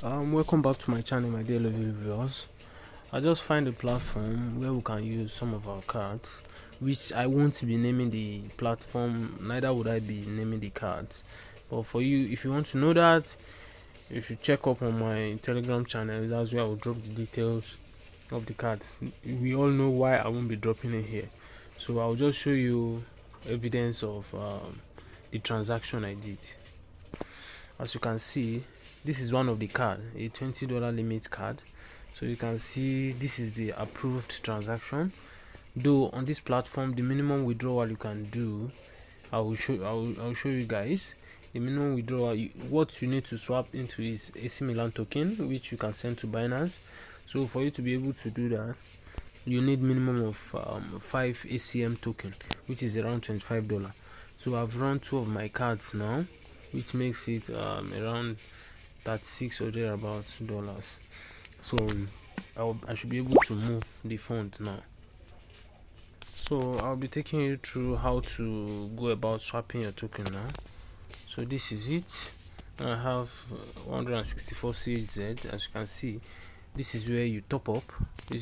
Welcome back to my channel, my dear lovely viewers. I just find a platform where we can use some of our cards, which I won't be naming the platform, neither would I be naming the cards. But for you, if you want to know that, you should check up on my Telegram channel. That's where I will drop the details of the cards. We all know why I won't be dropping it here, so I'll just show you evidence of the transaction I did. As you can see, this is one of the card, a $20 limit card. So you can see this is the approved transaction. Though on this platform, the minimum withdrawal you can do, I'll show you guys. The minimum withdrawal, what you need to swap into is AC Milan token, which you can send to Binance. So for you to be able to do that, you need minimum of 5 ACM token, which is around $25. So I've run 2 of my cards now, which makes it around 36 or thereabouts dollars. So I should be able to move the funds now. So I'll be taking you through how to go about swapping your token now. So this is it. I have 164 CHZ. As you can see, this is where you top up. You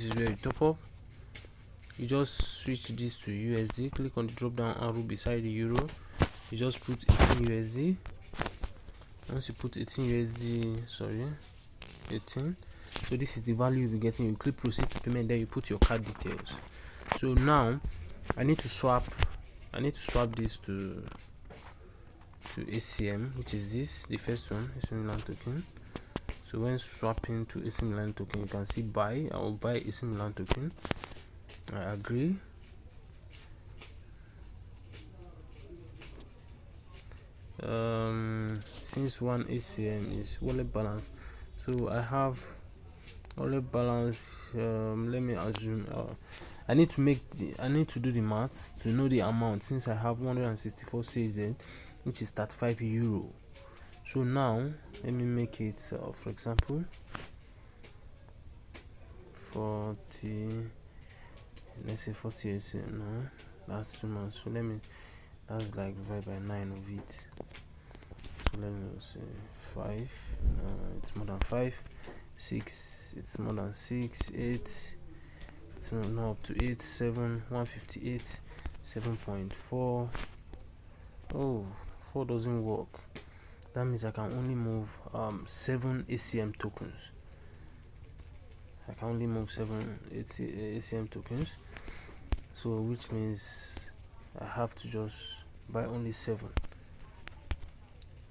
just switch this to USD, click on the drop down arrow beside the euro, you just put 18 USD. Once you put 18 USD, so this is the value you'll be getting. You click proceed to payment, then you put your card details. So now I need to swap this to ACM, which is this, the first one, AC Milan token. So when swapping to AC Milan token, you can see buy. I will buy AC Milan token. I agree. Since one ACM is wallet balance, so I have wallet balance. Let me assume I need to do the math to know the amount, since I have 164 CZ, which is 35 euro. So now let me make it for example 40. Let's say 40 ACM. No, that's too much. So that's like divide by 9 of it. So let me say 5. It's more than 5. 6, it's more than 6. 8, it's not up to 8. 7, 158. 7.4. Oh, 4 doesn't work. That means I can only move 7 ACM tokens. I can only move 7 ACM tokens. So which means I have to just buy only 7.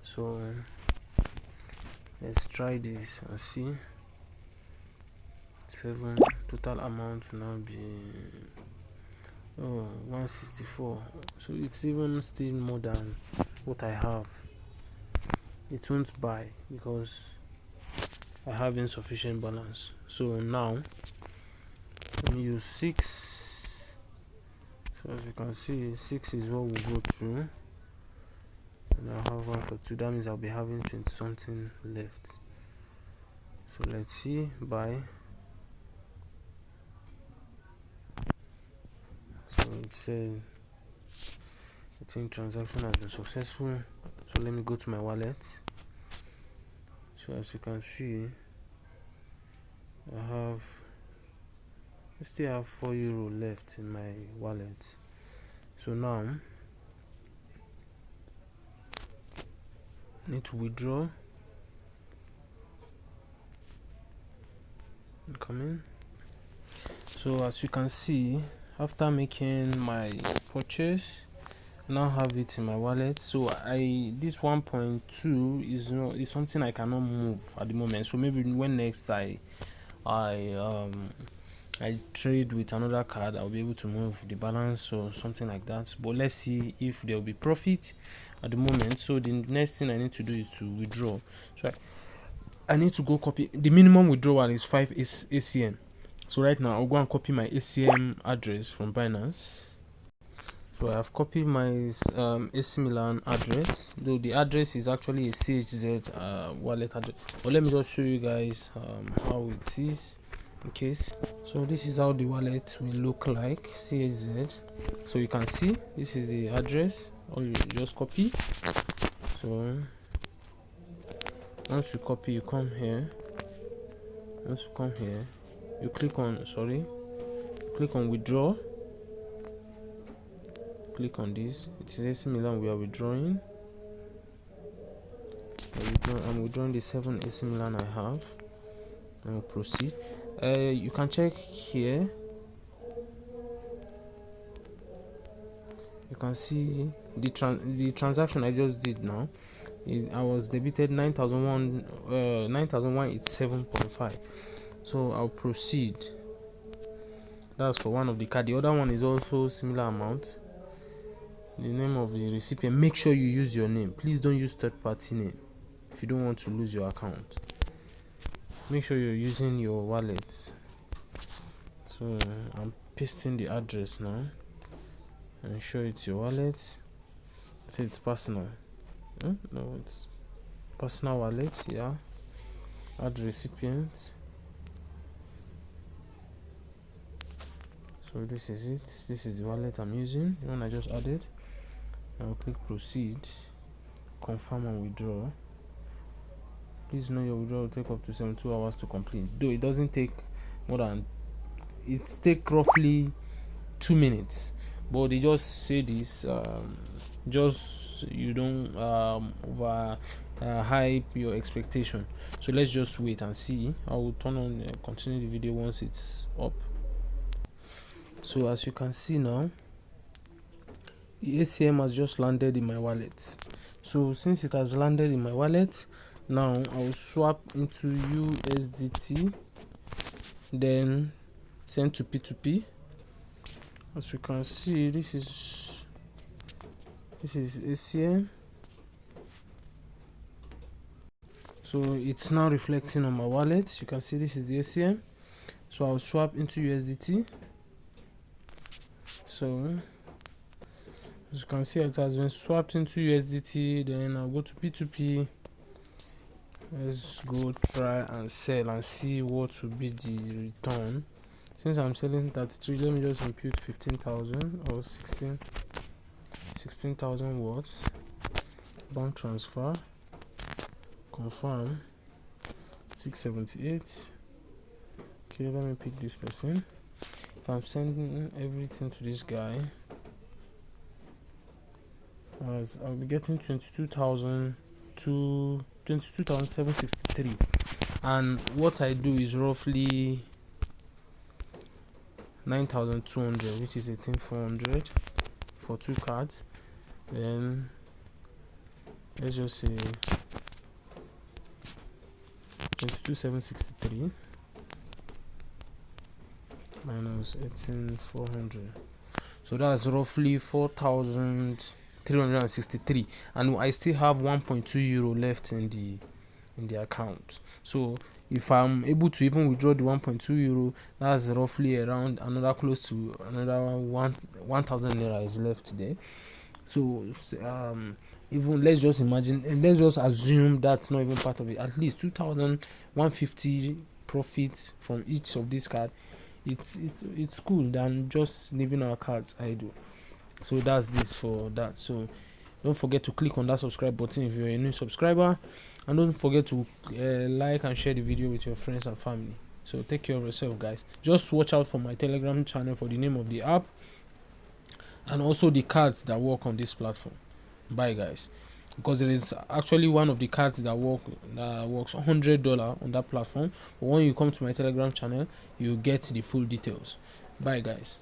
So let's try this and see. 7 total amount will now be 164. So it's even still more than what I have. It won't buy because I have insufficient balance. So now let me use 6. So as you can see, 6 is what we'll go through, and I have 1 for 2. That means I'll be having 20 something left. So let's see, buy. So it says I think transaction has been successful. So let me go to my wallet. So as you can see, I still have 4 euro left in my wallet. So now I need to withdraw. Coming. So as you can see, after making my purchase, I now have it in my wallet. So this 1.2 is something I cannot move at the moment. So maybe when next I trade with another card, I'll be able to move the balance or something like that. But let's see if there will be profit at the moment. So the next thing I need to do is to withdraw. So I need to go copy. The minimum withdrawal is 5 ACM. So right now I'll go and copy my ACM address from Binance. So I have copied my AC Milan address, though the address is actually a CHZ wallet address. But let me just show you guys how it is in case. So this is how the wallet will look like, CHZ. So you can see this is the address, or you just copy. So once you copy, you come here, Once you come here, you click on withdraw. Click on this. It is AC Milan we are withdrawing. I'm withdrawing the 7 AC Milan I have. And we'll proceed. You can check here. You can see the transaction I just did now. I was debited 9,187.5. So I'll proceed. That's for one of the card. The other one is also similar amount. The name of the recipient. Make sure you use your name. Please don't use third-party name if you don't want to lose your account. Make sure you're using your wallet. So I'm pasting the address now. And show it's your wallet. Say it's personal. No, it's personal wallet. Yeah. Add recipient. So this is it. This is the wallet I'm using. The one I just added. I'll click proceed. Confirm and withdraw. Please know your withdrawal will take up to 72 hours to complete. Though it doesn't take more than, it takes roughly 2 minutes. But they just say this, just you don't over hype your expectation. So let's just wait and see. I will turn on continue the video once it's up. So as you can see now, the ACM has just landed in my wallet. So since it has landed in my wallet, now I will swap into USDT, then send to P2P. As you can see, this is ACM. So it's now reflecting on my wallet. You can see this is the ACM. So I'll swap into USDT. So as you can see, it has been swapped into USDT. Then I'll go to P2P. Let's go try and sell and see what will be the return. Since I'm selling 33, let me just impute 15,000 or 16,000 watts. Bank transfer. Confirm. 678. Okay, let me pick this person. If I'm sending everything to this guy, I'll be getting 22,763. And what I do is roughly 9,200, which is 18,400 for 2 cards. Then let's just say 22,763 minus 18,400. So that's roughly 4,363, and I still have 1.2 euro left in the account. So if I'm able to even withdraw the 1.2 euro, that's roughly around another close to another 1,000 naira is left there. So even let's just imagine, and let's just assume that's not even part of it. At least 2,150 profits from each of these cards. It's cool than just leaving our cards idle. So that's this for that. So don't forget to click on that subscribe button if you're a new subscriber, and don't forget to like and share the video with your friends and family. So take care of yourself, guys. Just watch out for my Telegram channel for the name of the app and also the cards that work on this platform. Bye, guys. Because there is actually one of the cards that works $100 on that platform, but when you come to my Telegram channel, you get the full details. Bye, guys.